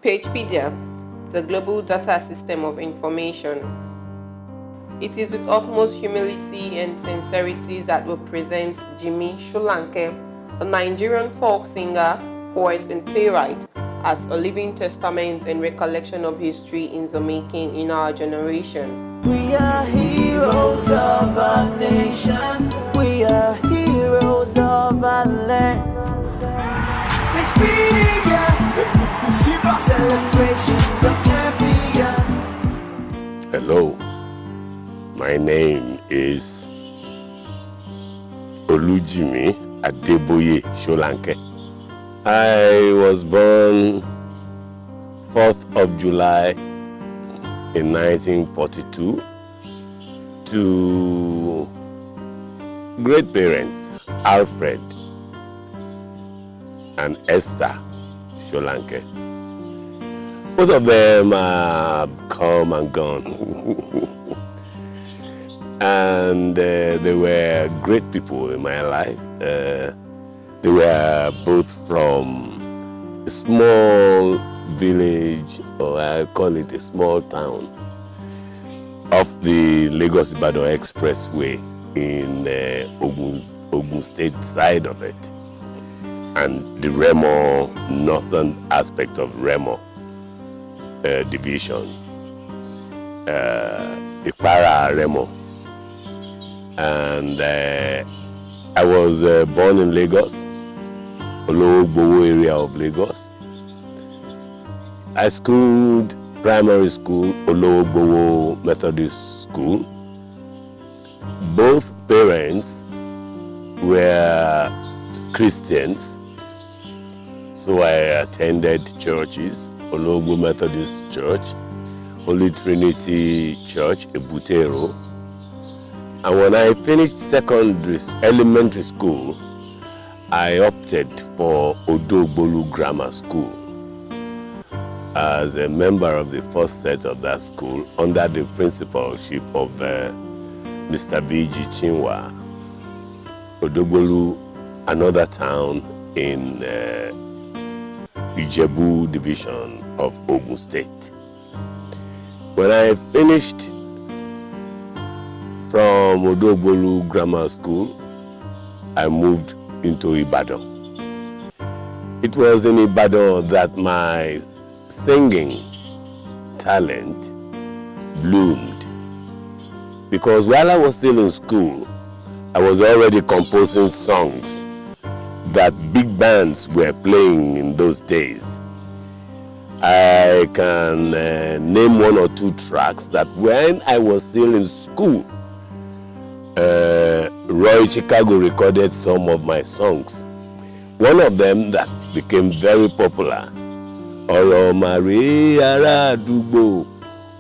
Pagepedia, the global data system of information. It is with utmost humility and sincerity that we present Jimi Solanke, a Nigerian folk singer, poet, and playwright, as a living testament and recollection of history in the making in our generation. We are heroes of our nation. We are heroes of our land. Pagepedia, celebrations of champions. Hello, my name is Jimi Solanke. I was born 4th of July in 1942 to great parents, Alfred and Esther Solanke. Both of them have come and gone. And they were great people in my life. They were both from a small village, or I call it a small town, off the Lagos-Ibadan Expressway in Ogun State side of it, and the Remo, northern aspect of Remo division, Ipara Remo. And I was born in Lagos, Ologbowo area of Lagos. I schooled primary school, Ologbowo Methodist School. Both parents were Christians, so I attended churches, Ologbowo Methodist Church, Holy Trinity Church, Ebutero. And when I finished elementary school, I opted for Odogbolu Grammar School as a member of the first set of that school under the principalship of Mr. V.G. Chinwa. Odogbolu, another town in Ijebu division of Ogun State. When I finished from Odogbolu Grammar School, I moved into Ibadan. It was in Ibadan that my singing talent bloomed, because while I was still in school, I was already composing songs that big bands were playing in those days. I can name one or two tracks that when I was still in school, Roy Chicago recorded some of my songs. One of them that became very popular, Ọ̀rọ̀ màrè ará àdúgbò,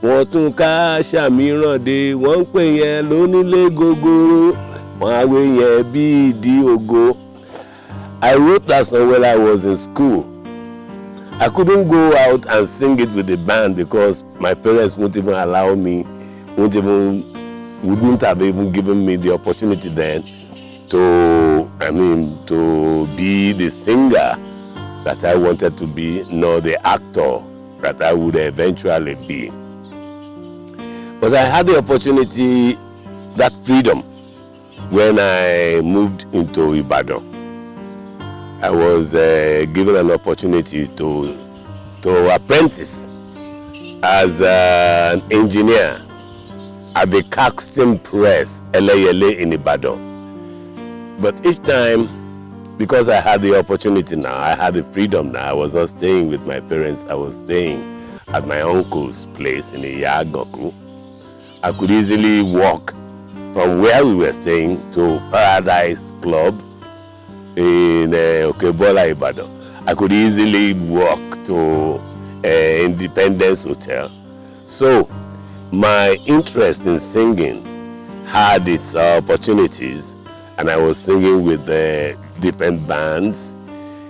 wọ́n tún ká ṣàmìràn dé, wọ́n ń pè yẹn lónílé gogoro, wọ́n á wé yẹn bí ìdí ògo. I wrote that song when I was in school. I couldn't go out and sing it with the band because my parents wouldn't even allow me, wouldn't have even given me the opportunity then to be the singer that I wanted to be, nor the actor that I would eventually be. But I had the opportunity, that freedom, when I moved into Ibadan. I was given an opportunity to apprentice as an engineer at the Caxton Press, Eleyele in Ibadan. But each time, because I had the opportunity now, I had the freedom now, I was not staying with my parents, I was staying at my uncle's place in Iyagoku. I could easily walk from where we were staying to Paradise Club in Okebola, Ibadan. I could easily walk to Independence Hotel. So my interest in singing had its opportunities, and I was singing with different bands,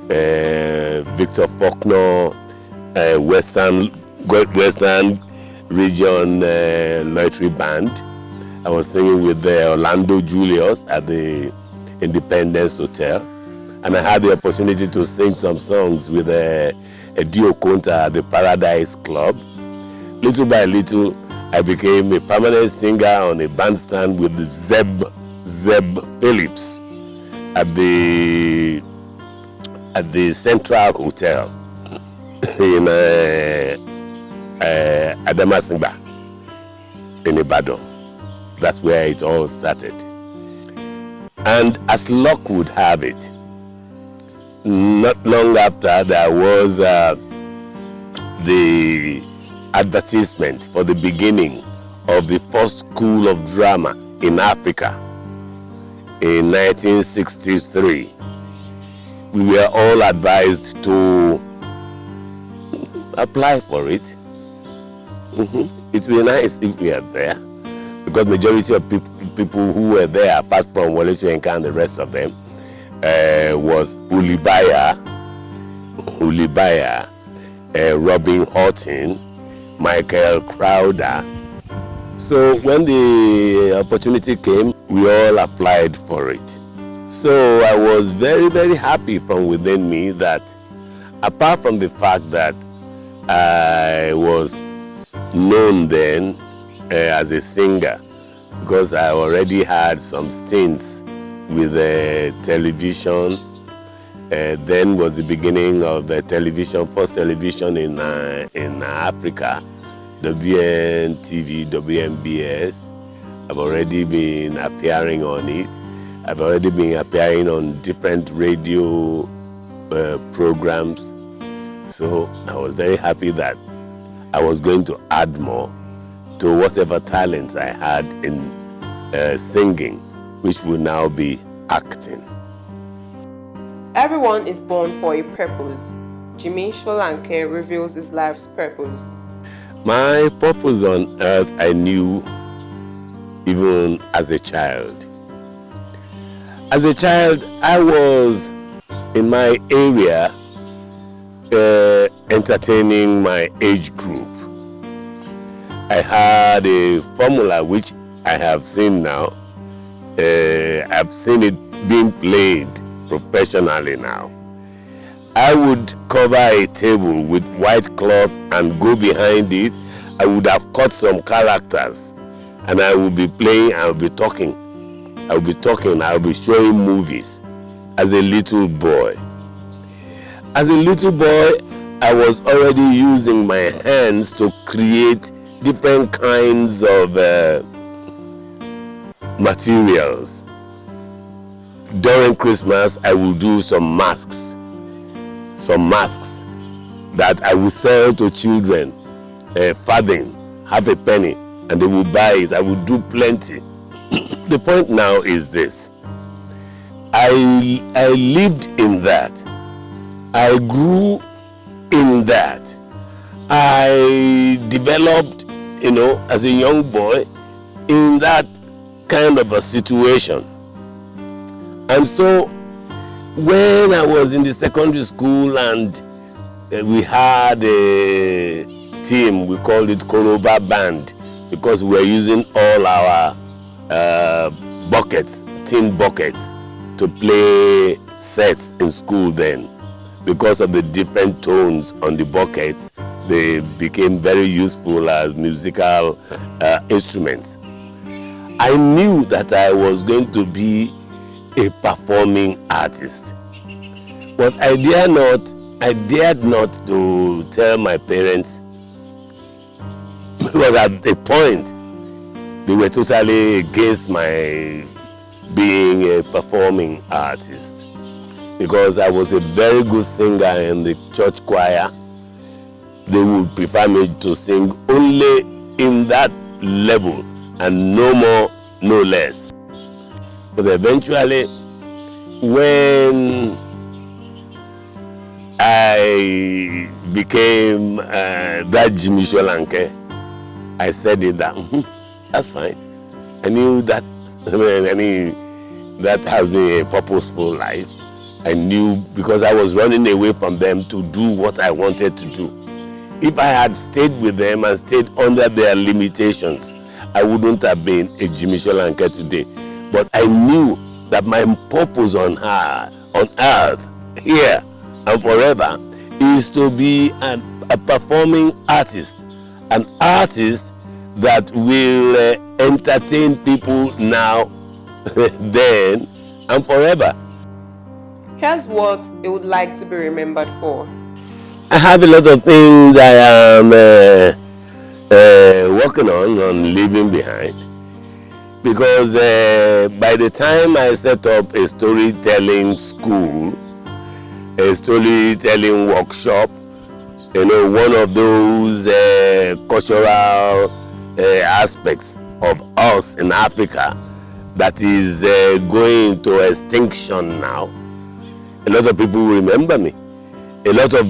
Victor Faulkner, Western Region Loitry Band. I was singing with Orlando Julius at the Independence Hotel, and I had the opportunity to sing some songs with Dio Konta at the Paradise Club. Little by little, I became a permanent singer on a bandstand with Zeb Phillips at the Central Hotel in Adamasingba in Ibadan. That's where it all started. And as luck would have it, not long after, there was the advertisement for the beginning of the first school of drama in Africa in 1963. We were all advised to apply for it. It would be nice if we are there, because majority of people who were there, apart from Wole Soyinka and the rest of them, was Ulibaya, Robin Horton, Michael Crowder. So when the opportunity came, we all applied for it. So I was very, very happy from within me that, apart from the fact that I was known then as a singer, because I already had some stints with television. Then was the beginning of the television, first television in Africa, WNTV, WMBS. I've already been appearing on it. I've already been appearing on different radio programs. So I was very happy that I was going to add more to whatever talents I had in singing, which will now be acting. Everyone is born for a purpose. Jimi Solanke reveals his life's purpose. My purpose on earth I knew even as a child. As a child, I was in my area entertaining my age group. I had a formula which I have seen now. I've seen it being played professionally now. I would cover a table with white cloth and go behind it. I would have cut some characters and I would be playing, I would be talking. I would be showing movies as a little boy. As a little boy, I was already using my hands to create different kinds of materials. During Christmas, I will do some masks that I will sell to children, farthing, half a penny, and they will buy it. I will do plenty. The point now is this: I lived in that. I grew in that. I developed, as a young boy in that kind of a situation. And so when I was in the secondary school and we had a team, we called it Koroba Band, because we were using all our buckets, tin buckets, to play sets in school then. Because of the different tones on the buckets, they became very useful as musical instruments. I knew that I was going to be a performing artist, but I dared not to tell my parents, because at a point they were totally against my being a performing artist, because I was a very good singer in the church choir. They would prefer me to sing only in that level and no more, no less. But eventually, when I became that Jimi Solanke, I said it that that's fine. I knew that. That has been a purposeful life. I knew, because I was running away from them to do what I wanted to do. If I had stayed with them and stayed under their limitations, I wouldn't have been a Jimi Solanke today. But I knew that my purpose on earth, here and forever, is to be a performing artist, an artist that will entertain people now, then, and forever. Here's what they would like to be remembered for. I have a lot of things I am working on leaving behind, because by the time I set up a storytelling school, a storytelling workshop, one of those cultural aspects of us in Africa that is going to extinction now, a lot of people remember me. A lot of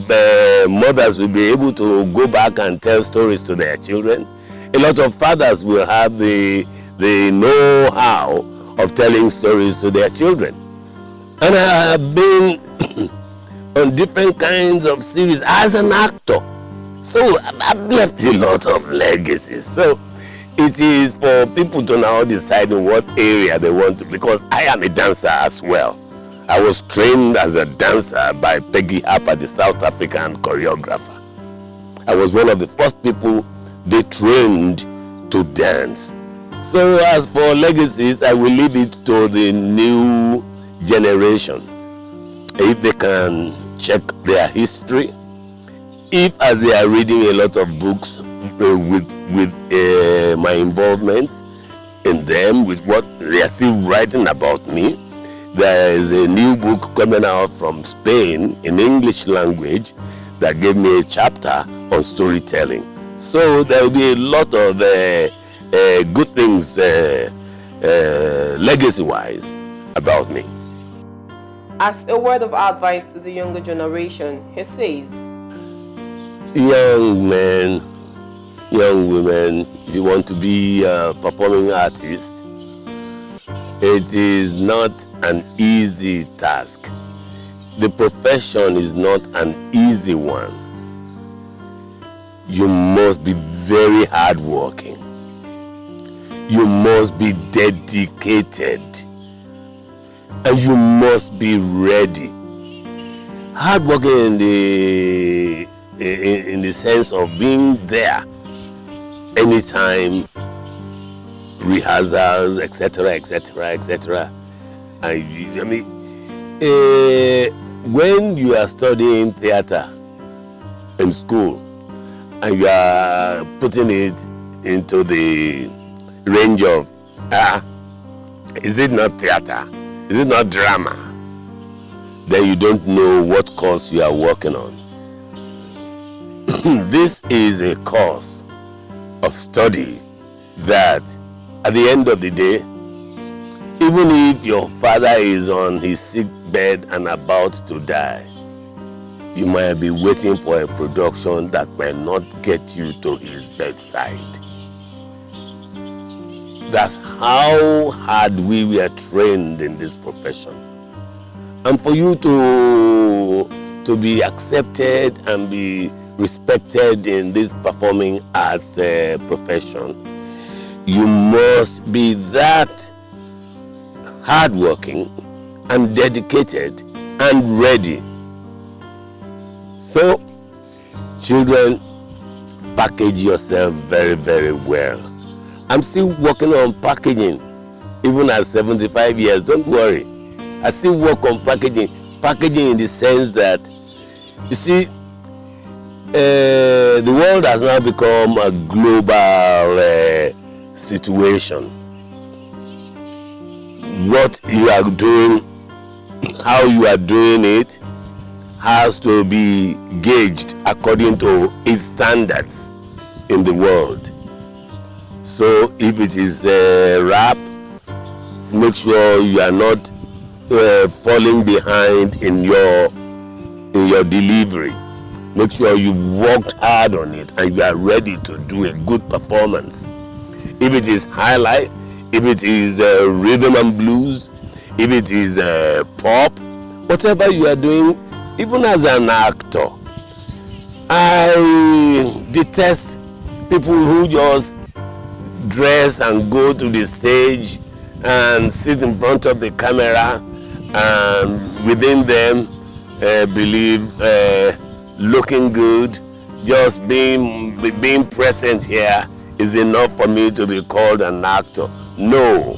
mothers will be able to go back and tell stories to their children. A lot of fathers will have the know-how of telling stories to their children. And I have been on different kinds of series as an actor. So I've left a lot of legacies. So it is for people to now decide in what area they want to, because I am a dancer as well. I was trained as a dancer by Pagepedia, the South African choreographer. I was one of the first people they trained to dance. So as for legacies, I will leave it to the new generation. If they can check their history, if as they are reading a lot of books with my involvement in them, with what they are still writing about me. There is a new book coming out from Spain in English language that gave me a chapter on storytelling. So there will be a lot of good things legacy-wise about me. As a word of advice to the younger generation, he says, young men, young women, if you want to be a performing artist, it is not an easy task. The profession is not an easy one. You must be very hardworking. You must be dedicated. And you must be ready. Hardworking in the sense of being there anytime, rehearsals, etc., etc., etc. I mean, when you are studying theater in school and you are putting it into the range of, is it not theater? Is it not drama? Then you don't know what course you are working on. This is a course of study that at the end of the day, even if your father is on his sick bed and about to die, you might be waiting for a production that might not get you to his bedside. That's how hard we were trained in this profession. And for you to be accepted and be respected in this performing arts profession, you must be that hardworking and dedicated and ready. So, children, package yourself very, very well. I'm still working on packaging, even at 75 years. Don't worry. I still work on packaging. Packaging in the sense that, you see, the world has now become a global situation. What you are doing, how you are doing it, has to be gauged according to its standards in the world. So if it is rap, make sure you are not falling behind in your delivery. Make sure you've worked hard on it and you are ready to do a good performance. If it is high life, if it is rhythm and blues, if it is pop, whatever you are doing, even as an actor, I detest people who just dress and go to the stage and sit in front of the camera and within them believe looking good, just being present here is enough for me to be called an actor. No.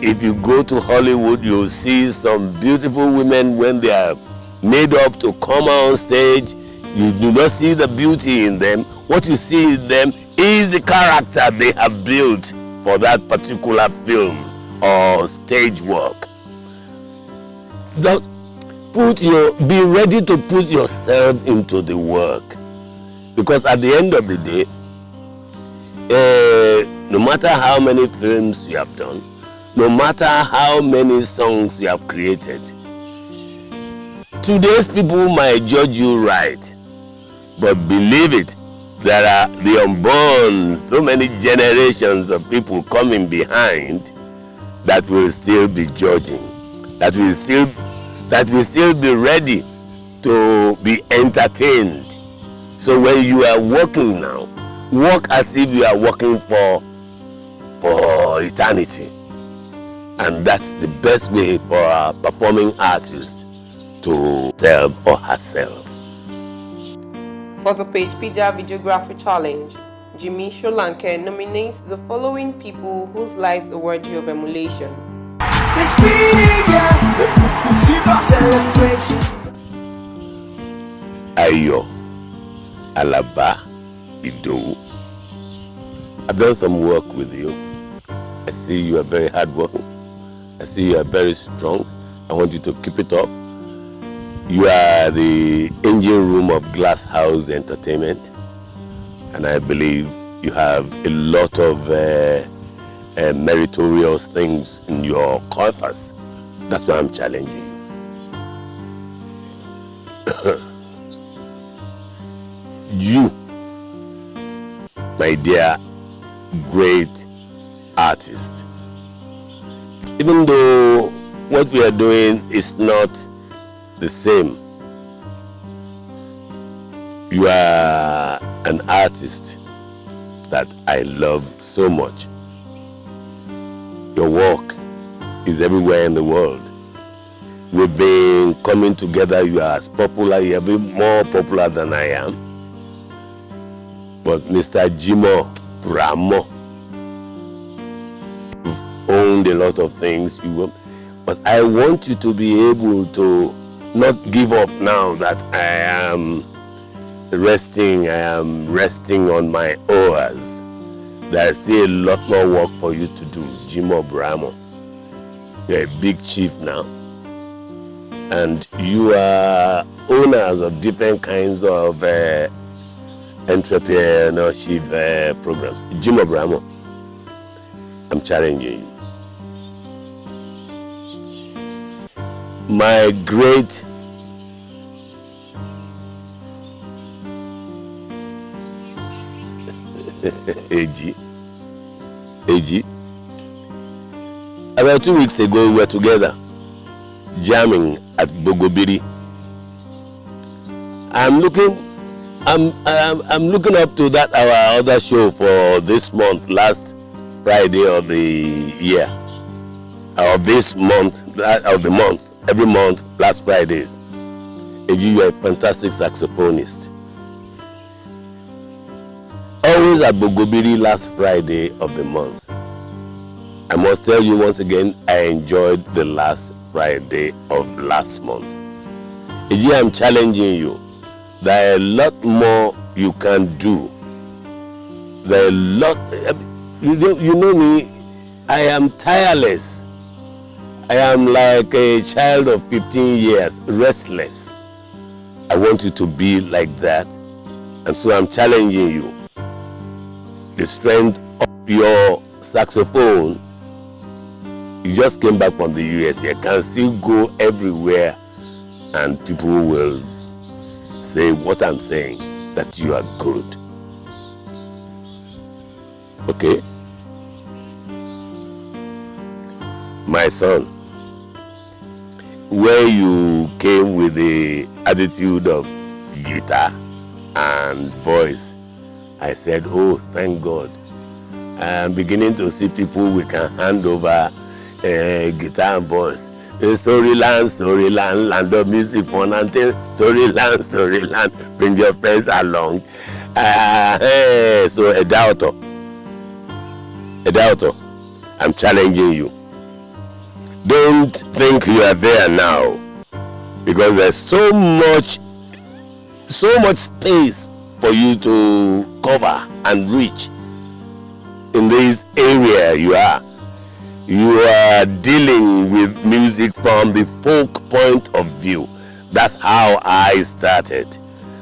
If you go to Hollywood, you'll see some beautiful women when they are made up to come on stage. You do not see the beauty in them. What you see in them is the character they have built for that particular film or stage work. Be ready to put yourself into the work, because at the end of the day, no matter how many films you have done, no matter how many songs you have created, today's people might judge you right, but believe it, there are the unborn, so many generations of people coming behind that will still be judging, that will still be ready to be entertained. So when you are working now, work as if you are working for eternity. And that's the best way for a performing artist to sell or herself. For the Pagepedia Videography Challenge, Jimi Solanke nominates the following people whose lives are worthy of emulation. Ayo, Alaba, Ido. I've done some work with you. I see you are very hardworking. I see you are very strong. I want you to keep it up. You are the engine room of Glass House Entertainment, and I believe you have a lot of meritorious things in your coffers. That's why I'm challenging you. You, my dear great artist, even though what we are doing is not the same, you are an artist that I love so much. Your work is everywhere in the world. We've been coming together. You are as popular, you are even more popular than I am. But Mr. Jimi Bramo, you've owned a lot of things. But I want you to be able to not give up now that I am resting on my oars. There's still a lot more work for you to do, Jimi Bramo. You're a big chief now. And you are owners of different kinds of entrepreneurship programs. Jimi Bramo, I'm challenging you. My great AG. About 2 weeks ago, we were together jamming at Bogobiri. I'm looking up to that our other show for this month, last Friday of the year, of this month, of the month, every month, last Fridays. AG, you are a fantastic saxophonist. Always at Bogobiri last Friday of the month. I must tell you once again, I enjoyed the last Friday of last month. AG, I'm challenging you. There are a lot more you can do. There are a lot. You know me, I am tireless. I am like a child of 15 years, restless. I want you to be like that. And so I'm challenging you. The strength of your saxophone, you just came back from the US, you can still go everywhere and people will say what I'm saying, that you are good. Okay? My son, where you came with the attitude of guitar and voice, I said, oh, thank God. I'm beginning to see people we can hand over guitar and voice. Storyland, land of music, fun and tale. Storyland, bring your friends along. So a doubter, I'm challenging you. Don't think you are there now, because there's so much space for you to cover and reach in this area you are. You are dealing with music from the folk point of view. That's how I started.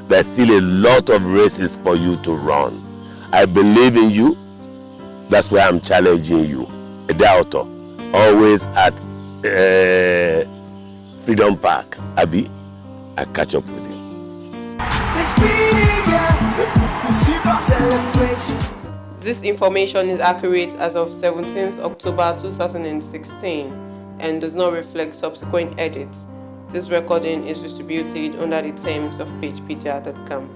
There's still a lot of races for you to run. I believe in you. That's why I'm challenging you. A doubter, always at Freedom Park. Abi, I catch up with you. This information is accurate as of 17th October 2016 and does not reflect subsequent edits. This recording is distributed under the terms of Pagepedia.com.